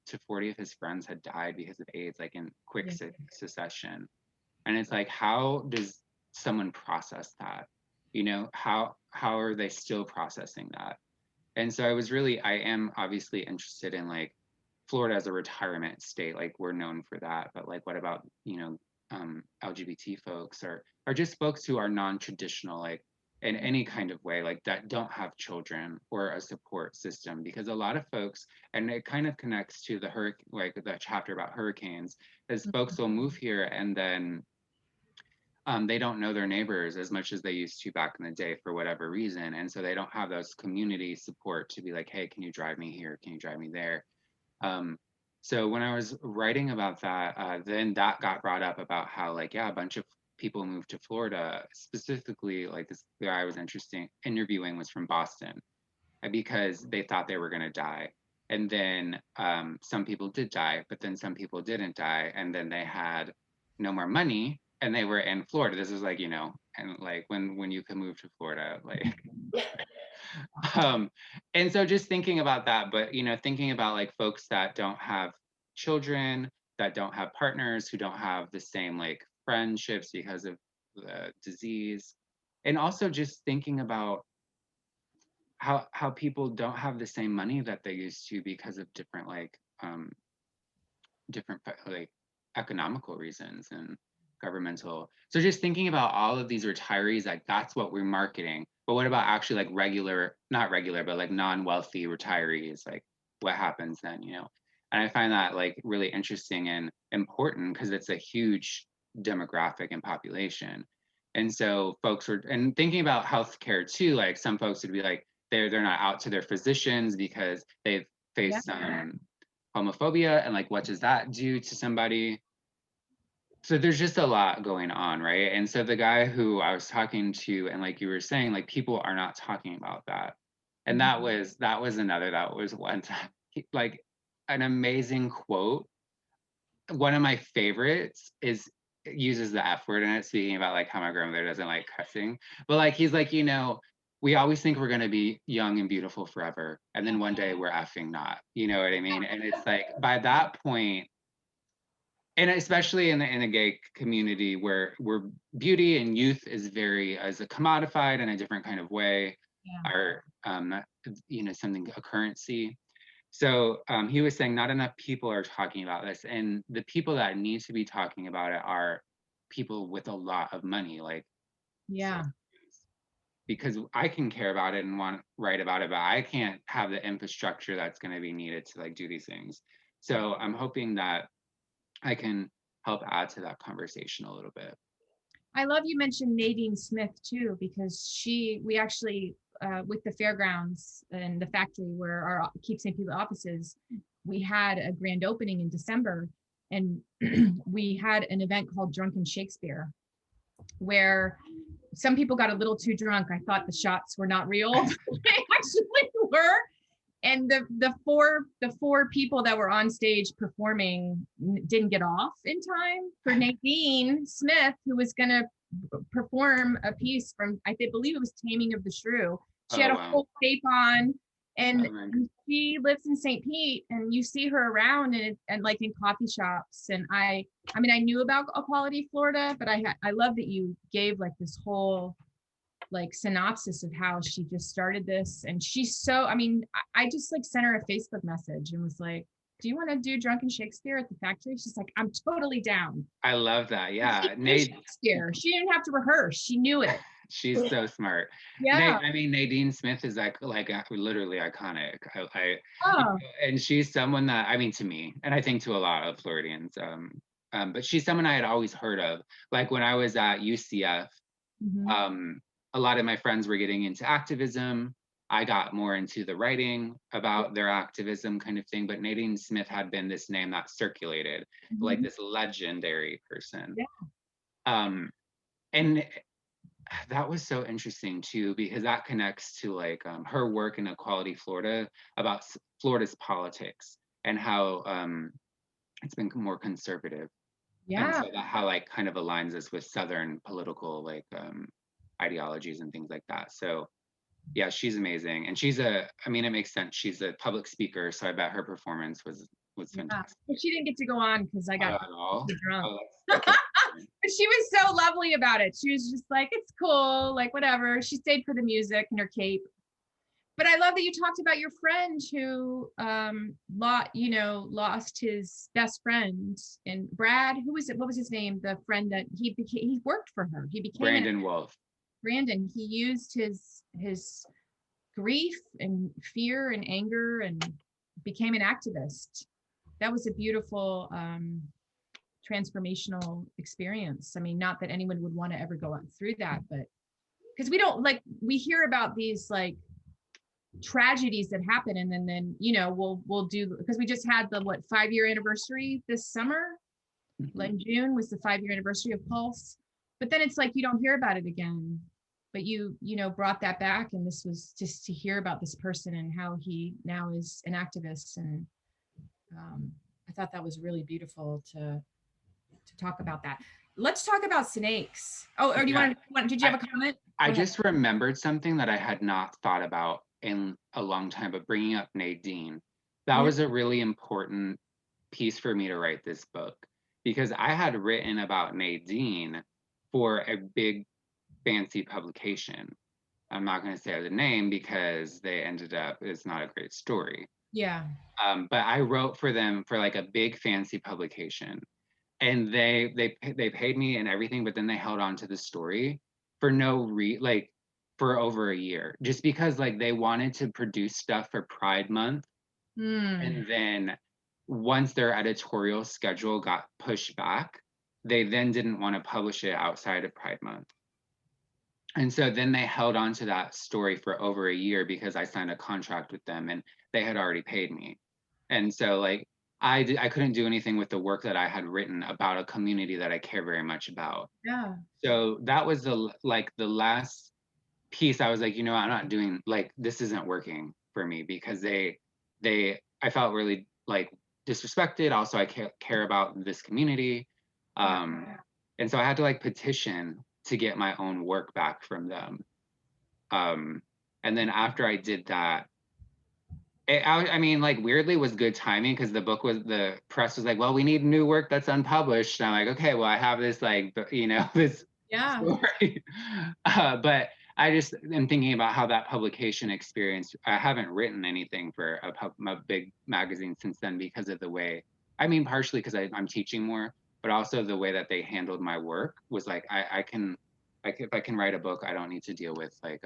to 40 of his friends had died because of AIDS, like in quick succession. And it's like, how does someone process that? How are they still processing that? And so I am obviously interested in, like, Florida as a retirement state, like we're known for that, but like, what about, LGBT folks, or just folks who are non-traditional, like in any kind of way, like that don't have children or a support system? Because a lot of folks, and it kind of connects to the chapter about hurricanes, is folks will move here and then they don't know their neighbors as much as they used to back in the day for whatever reason. And so they don't have those community support to be like, hey, can you drive me here? Can you drive me there? So when I was writing about that, then that got brought up about how, like, yeah, a bunch of people moved to Florida. Specifically, like, this guy I was interviewing was from Boston, because they thought they were going to die. And then some people did die, but then some people didn't die. And then they had no more money, and they were in Florida. This is like, and like when you can move to Florida, like, and so just thinking about that, but, thinking about like folks that don't have children, that don't have partners, who don't have the same like friendships because of the disease. And also just thinking about how people don't have the same money that they used to because of different like economical reasons and governmental. So just thinking about all of these retirees, like, that's what we're marketing. But what about actually like not regular, but like non-wealthy retirees? Like, what happens then, And I find that like really interesting and important, because it's a huge demographic and population. And so folks and thinking about healthcare too, like some folks would be like, they're not out to their physicians because they've faced homophobia, and like, what does that do to somebody? So there's just a lot going on, right? And so the guy who I was talking to, and like you were saying, like people are not talking about that. And that was one time, like an amazing quote. One of my favorites is uses the F word in it, speaking about like how my grandmother doesn't like cussing. But like he's like, we always think we're gonna be young and beautiful forever. And then one day we're effing not. You know what I mean? And it's like by that point, and especially in a gay community where beauty and youth is very as a commodified in a different kind of way, Yeah. or something, a currency. So he was saying not enough people are talking about this, and the people that need to be talking about it are people with a lot of money, like Yeah. because I can care about it and want to write about it, but I can't have the infrastructure that's going to be needed to like do these things. So I'm hoping that I can help add to that conversation a little bit. I love you mentioned Nadine Smith too, because we actually, with the Fairgrounds and the factory where our Keep St. People offices, we had a grand opening in December, and we had an event called Drunken Shakespeare, where some people got a little too drunk. I thought the shots were not real. They actually were. And the four people that were on stage performing didn't get off in time for Nadine Smith, who was going to perform a piece from, I believe it was Taming of the Shrew. She had a full cape on, and she lives in St. Pete, and you see her around and like in coffee shops. And I mean, I knew about Equality Florida, but I love that you gave like this whole like synopsis of how she just started this. And she's so, I mean, I just like sent her a Facebook message and was like, do you want to do Drunken Shakespeare at the factory? She's like, I'm totally down. I love that. Yeah. Shakespeare. She didn't have to rehearse. She knew it. She's so smart. Yeah. I mean, Nadine Smith is like literally iconic. Oh. And she's someone that, I mean, to me, and I think to a lot of Floridians, but she's someone I had always heard of. Like when I was at UCF, a lot of my friends were getting into activism. I got more into the writing about their activism kind of thing, but Nadine Smith had been this name that circulated, like this legendary person. Yeah. And that was so interesting too, because that connects to like her work in Equality Florida about Florida's politics and how it's been more conservative. Yeah. And so that how like kind of aligns us with Southern political like ideologies and things like that. So yeah, she's amazing. And I mean, it makes sense. She's a public speaker, so I bet her performance was fantastic. But she didn't get to go on because I got drunk. Oh, but she was so lovely about it. She was just like, it's cool, like whatever. She stayed for the music and her cape. But I love that you talked about your friend who lost his best friend. And Brad, who was it? What was his name? The friend that he worked for her. He became Brandon Wolf. Brandon, he used his grief and fear and anger and became an activist. That was a beautiful transformational experience. I mean, not that anyone would want to ever go through that, but because we hear about these like tragedies that happen, and then we'll do, because we just had the 5-year anniversary this summer. In June was the 5-year anniversary of Pulse, but then it's like you don't hear about it again. But you brought that back, and this was just to hear about this person and how he now is an activist. And I thought that was really beautiful to talk about that. Let's talk about snakes. Oh, or did you have a comment? I just remembered something that I had not thought about in a long time, but bringing up Nadine, that was a really important piece for me to write this book, because I had written about Nadine for a big fancy publication. I'm not going to say the name because they ended up, it's not a great story. Yeah. But I wrote for them for like a big fancy publication, and they paid me and everything, but then they held on to the story for for over a year, just because like they wanted to produce stuff for Pride Month. And then once their editorial schedule got pushed back, they then didn't want to publish it outside of Pride Month. And so then they held on to that story for over a year because I signed a contract with them and they had already paid me. And so like I couldn't do anything with the work that I had written about a community that I care very much about. Yeah. So that was the last piece. I was like, you know, I'm not doing, like, this isn't working for me, because I felt really like disrespected. Also, I care about this community. And so I had to like petition to get my own work back from them. And then after I did that, I mean, like, weirdly was good timing, because the press was like, well, we need new work that's unpublished. And I'm like, okay, well, I have this, like, you know, this Yeah. story. But I just am thinking about how that publication experience, I haven't written anything for a big magazine since then, because of the way, I mean, partially because I'm teaching more, but also the way that they handled my work was like, if I can write a book, I don't need to deal with like,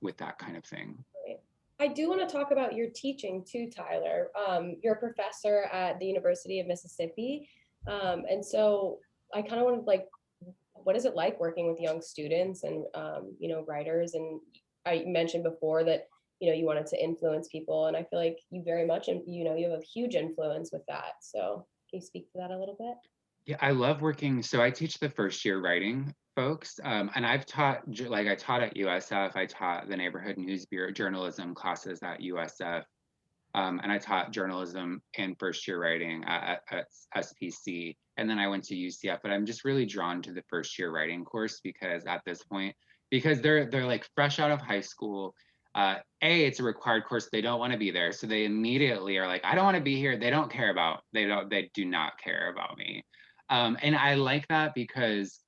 with that kind of thing. I do want to talk about your teaching too, Tyler. You're a professor at the University of Mississippi. And so I kind of want to like, what is it like working with young students and, you know, writers? And I mentioned before that, you know, you wanted to influence people, and I feel like you very much, and you know, you have a huge influence with that. So can you speak to that a little bit? Yeah, I love working. So I teach the first year writing folks, and I've taught, like, I taught at USF. I taught the neighborhood news bureau journalism classes at USF, and I taught journalism and first year writing at SPC. And then I went to UCF. But I'm just really drawn to the first year writing course, because at this point, because they're like fresh out of high school. It's a required course. They don't want to be there, so they immediately are like, I don't want to be here. They do not care about me. And I like that because,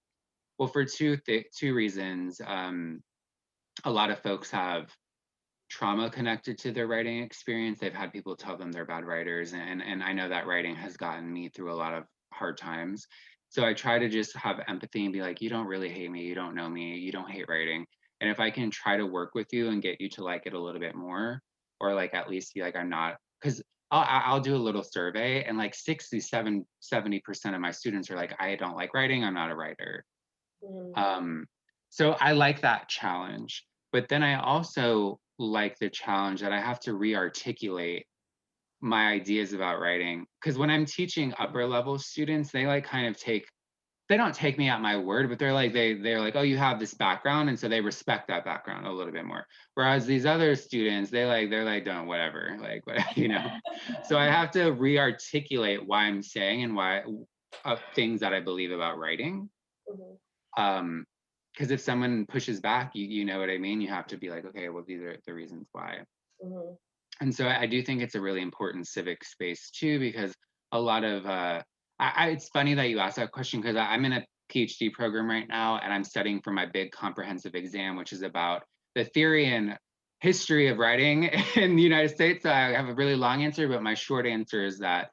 well, for two reasons. A lot of folks have trauma connected to their writing experience. They've had people tell them they're bad writers, and I know that writing has gotten me through a lot of hard times. So I try to just have empathy and be like, you don't really hate me, you don't know me, you don't hate writing. And if I can try to work with you and get you to like it a little bit more, or like at least be like, I'm not, because I'll do a little survey, and like 70% of my students are like, I don't like writing, I'm not a writer. Mhm. So I like that challenge. But then I also like the challenge that I have to re-articulate my ideas about writing. Because when I'm teaching upper level students, they like kind of they don't take me at my word, but they're like, oh, you have this background. And so they respect that background a little bit more. Whereas these other students, they're like, don't, whatever, like, what, you know. So I have to re-articulate why I'm saying and why things that I believe about writing. Mhm. Because if someone pushes back, you know what I mean? You have to be like, okay, well, these are the reasons why. Mhm. And so I do think it's a really important civic space too, because a lot of, it's funny that you asked that question, because I'm in a PhD program right now, and I'm studying for my big comprehensive exam, which is about the theory and history of writing in the United States. So I have a really long answer, but my short answer is that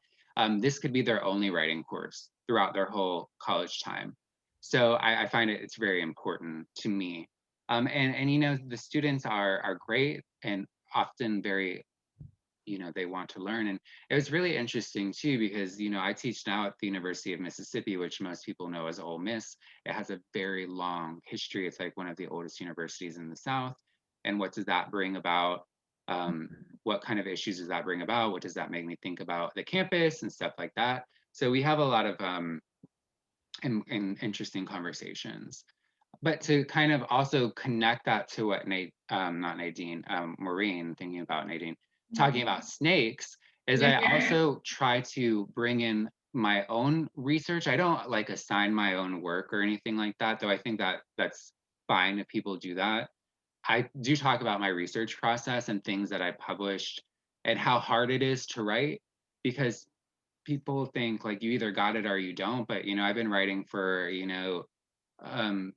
this could be their only writing course throughout their whole college time. So I find it's very important to me. And you know, the students are great and often very, you know, they want to learn. And it was really interesting too, because, you know, I teach now at the University of Mississippi, which most people know as Ole Miss. It has a very long history. It's like one of the oldest universities in the South. And what does that bring about? What kind of issues does that bring about? What does that make me think about the campus and stuff like that? So we have a lot of interesting conversations. But to kind of also connect that to what not Nadine, Maureen, thinking about Nadine, talking about snakes, is I also try to bring in my own research. I don't like assign my own work or anything like that, though I think that that's fine if people do that. I do talk about my research process and things that I published and how hard it is to write, because people think like you either got it or you don't. But, you know, I've been writing for, you know,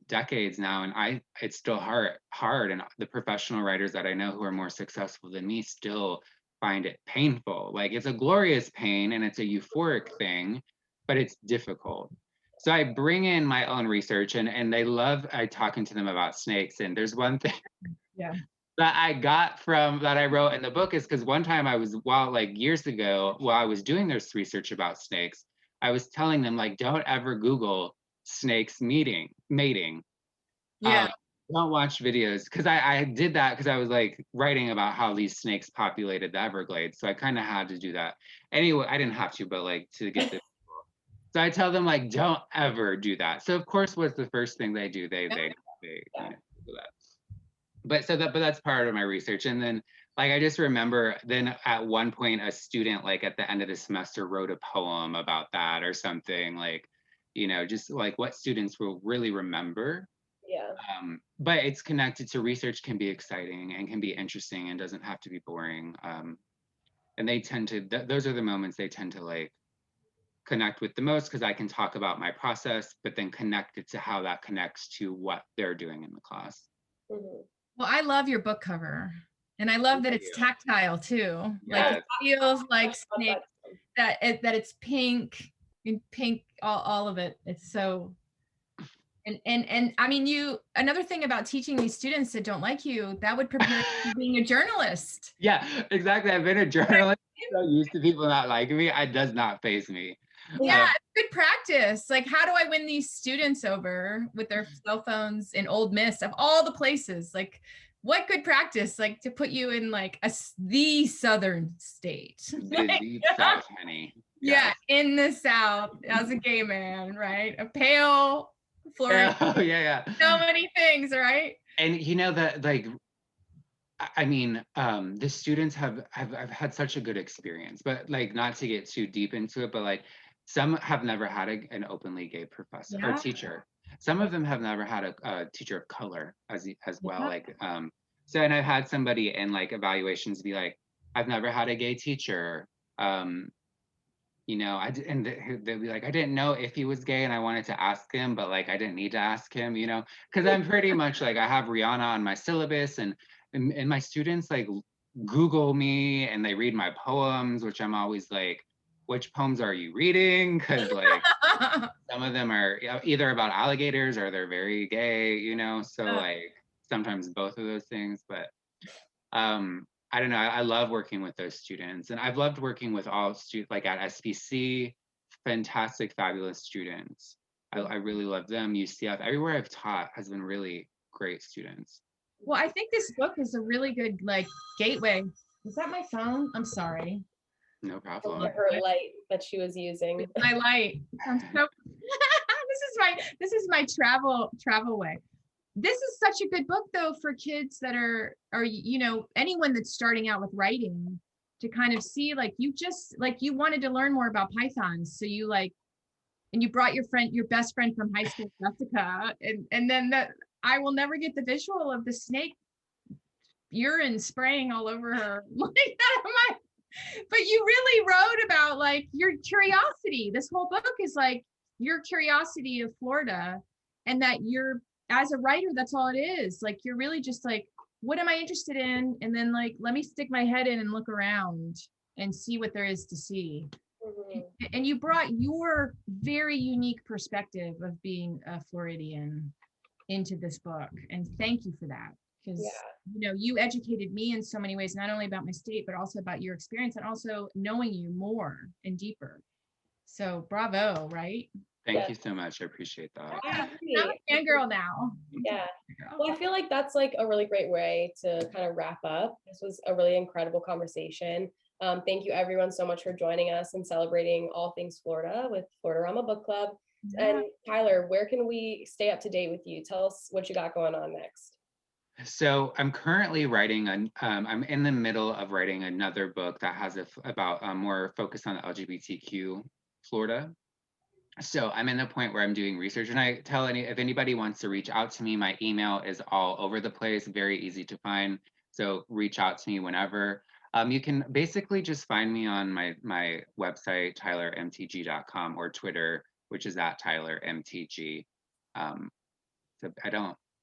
decades now, and it's still hard, and the professional writers that I know who are more successful than me still find it painful. Like, it's a glorious pain and it's a euphoric thing, but it's difficult. So I bring in my own research, and they love talking to them about snakes. And there's one thing Yeah. that I got from that I wrote in the book, is because one time like years ago, while I was doing this research about snakes, I was telling them, like, don't ever Google snakes mating. Yeah. don't watch videos, because I did that because I was like writing about how these snakes populated the Everglades, so I kind of had to do that. Anyway, I didn't have to, but like to get the. So I tell them like, don't ever do that. So of course, what's the first thing they do? They Yeah. do that. But that's part of my research. And then like I just remember then at one point a student like at the end of the semester wrote a poem about that or something, like, just like what students will really remember. Yeah. But it's connected to research, can be exciting and can be interesting and doesn't have to be boring. And they tend to those are the moments they tend to like connect with the most, because I can talk about my process, but then connect it to how that connects to what they're doing in the class. Mhm. Well, I love your book cover. And I love that Thank it's you. tactile too. Like Yes. it feels like I love snake, that it's pink and pink, all of it. It's so and I mean, another thing about teaching these students that don't like you, that would prepare you for being a journalist. Yeah, exactly. I've been a journalist, so used to people not liking me. It does not faze me. Yeah, it's good practice. Like, how do I win these students over with their cell phones in Old Miss of all the places? Like, what good practice, like to put you in like the southern state. The deep South, honey. Yeah, in the South as a gay man, right? A pale Florida. Yeah. So many things, right? And that like, I mean, the students have had such a good experience, but like not to get too deep into it, but like some have never had an openly gay professor or Yeah. teacher. Some of them have never had a teacher of color as well. Yeah. Like, so, and I've had somebody in like evaluations be like, I've never had a gay teacher. And they'd be like, I didn't know if he was gay and I wanted to ask him, but like I didn't need to ask him, because I'm pretty much like I have Rihanna on my syllabus, and my students like Google me and they read my poems, which I'm always like, which poems are you reading? Because like some of them are either about alligators or they're very gay, so like sometimes both of those things. But I don't know. I love working with those students, and I've loved working with all students, like at SPC, fantastic, fabulous students. I really love them. UCF, everywhere I've taught has been really great students. Well, I think this book is a really good like gateway. Is that my phone? I'm sorry. No problem. Her light that she was using. My light. I'm so this is my travel way. This is such a good book though for kids that are anyone that's starting out with writing, to kind of see like you wanted to learn more about pythons, so you like, and you brought your best friend from high school, Jessica, and then that I will never get the visual of the snake urine spraying all over her like that. But you really wrote about like your curiosity. This whole book is like your curiosity of Florida, and that you're, as a writer, that's all it is. Like, you're really just like, what am I interested in? And then like, let me stick my head in and look around and see what there is to see. Mm-hmm. And you brought your very unique perspective of being a Floridian into this book. And thank you for that. Because, you educated me in so many ways, not only about my state, but also about your experience, and also knowing you more and deeper. So bravo, right? Thank you so much. I appreciate that. Yeah, I'm a fangirl now. Yeah. Well, I feel like that's like a really great way to kind of wrap up. This was a really incredible conversation. Thank you everyone so much for joining us and celebrating all things Florida with FloridaRAMA Book Club. Yeah. And Tyler, where can we stay up to date with you? Tell us what you got going on next. So I'm currently writing I'm in the middle of writing another book that has about more focus on LGBTQ Florida. So I'm in the point where I'm doing research, and I tell if anybody wants to reach out to me, my email is all over the place, very easy to find. So reach out to me whenever. You can basically just find me on my website, tylermtg.com, or Twitter, which is at tylermtg. So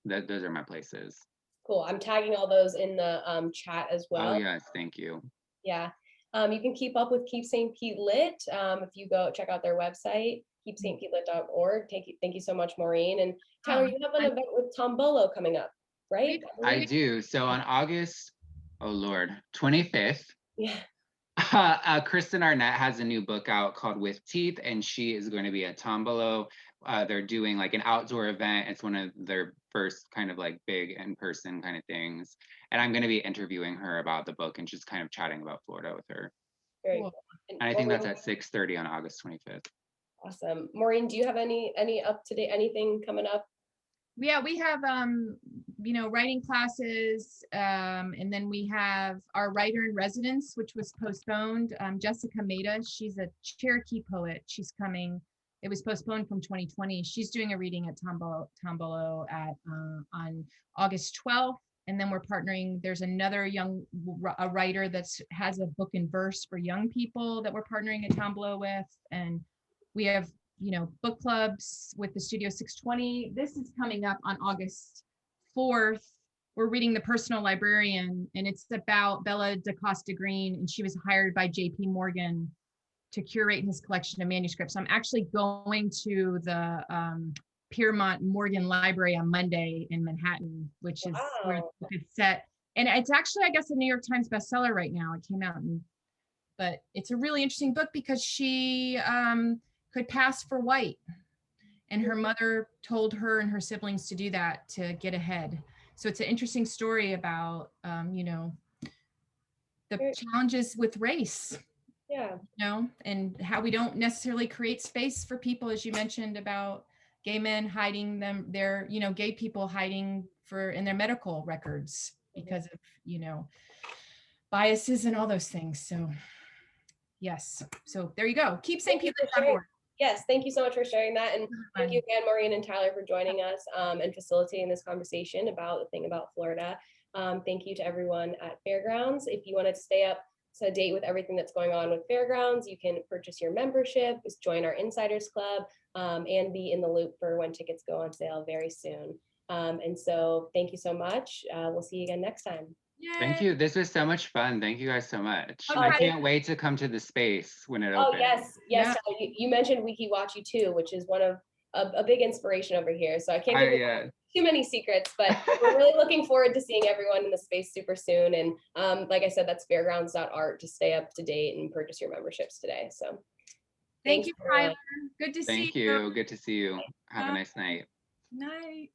those are my places. Cool. I'm tagging all those in the chat as well. Oh yes, thank you. Yeah. You can keep up with Keep St. Pete Lit if you go check out their website, keepstpetelit.org. Thank you so much, Maureen. And Tyler, you have an event with Tombolo coming up, right? I do. So on August, 25th, Kristen Arnett has a new book out called With Teeth, and she is going to be at Tombolo. They're doing like an outdoor event. It's one of their first kind of like big in-person kind of things. And I'm going to be interviewing her about the book and just kind of chatting about Florida with her. Very Cool. cool. And And I think that's Maureen, at 6:30 on August 25th. awesome. Maureen, do you have any up to date, anything coming up? Yeah, we have writing classes, and then we have our writer in residence, which was postponed. Jessica Maida, she's a Cherokee poet. She's coming. It was postponed from 2020. She's doing a reading at Tombolo at on August 12th. And then we're partnering. There's another a writer that's has a book in verse for young people that we're partnering at Tombolo with. And we have book clubs with the Studio 620. This is coming up on August 4th. We're reading The Personal Librarian, and it's about Bella DaCosta Green, and she was hired by JP Morgan to curate his collection of manuscripts. I'm actually going to the Piermont Morgan Library on Monday in Manhattan, which is where the book is set. And it's actually, I guess, a New York Times bestseller right now. It came out, but it's a really interesting book because she could pass for white, and her mother told her and her siblings to do that to get ahead. So it's an interesting story about the challenges with race, and how we don't necessarily create space for people, as you mentioned, about gay men hiding their gay people hiding in their medical records because of biases and all those things. So yes, so there you go. Keep saying people on board. Yes, thank you so much for sharing that. And thank you again, Maureen and Tyler, for joining us and facilitating this conversation about the thing about Florida. Thank you to everyone at Fairgrounds. If you want to stay up to date with everything that's going on with Fairgrounds, you can purchase your membership, join our Insiders Club, and be in the loop for when tickets go on sale very soon. And so thank you so much. We'll see you again next time. Yay. Thank you. This was so much fun. Thank you guys so much. Okay. I can't wait to come to the space when it opens. Oh, yes. Yeah. You mentioned Wiki Watchy too, which is one of a big inspiration over here. So I can't give too many secrets, but we're really looking forward to seeing everyone in the space super soon. And like I said, that's fairgrounds.art to stay up to date and purchase your memberships today. So thank you, Tyler. Good to see you. Thank you. Good to see you. Have a nice night. Night.